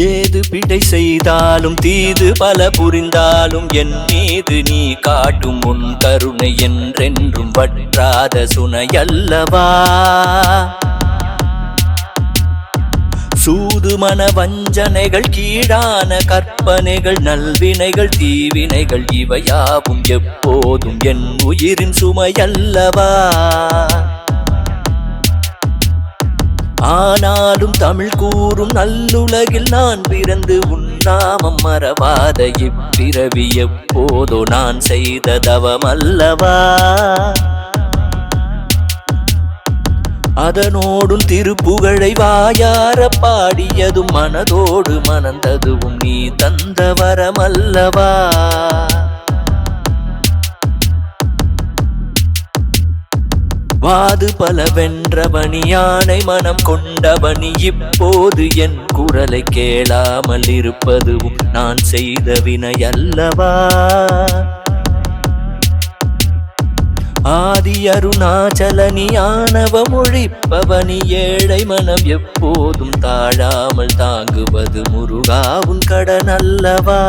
ஏது பிழை செய்தாலும் தீது பல புரிந்தாலும் என் மீது நீ காட்டும் உன் கருணை என்றென்றும் வற்றாத சுனையல்லவா. சூது மன வஞ்சனைகள் கீழான கற்பனைகள் நல்வினைகள் தீவினைகள் இவையாவும் எப்போதும் என் உயிரின் சுமையல்லவா. ஆனாலும் தமிழ் கூறும் நல்லுலகில் நான் பிறந்து உன்னாமம் மறவாத இப்பிறவி எப்போதோ நான் செய்த தவமல்லவா. அதனோடும் திருப்புகழை வாயார பாடியதும் மனதோடு மணந்ததுவும் நீ தந்த வரமல்லவா. வாது பல வென்றவனி யானை மனம் கொண்டவனி இப்போது என் குரலை கேளாமல் இருப்பதுவும் நான் செய்த வினையல்லவா. ஆதி அருணாச்சலனி ஆணவமொழிப்பவனி ஏழை மனம் எப்போதும் தாழாமல் தாங்குவது முருகாவும் கடனல்லவா.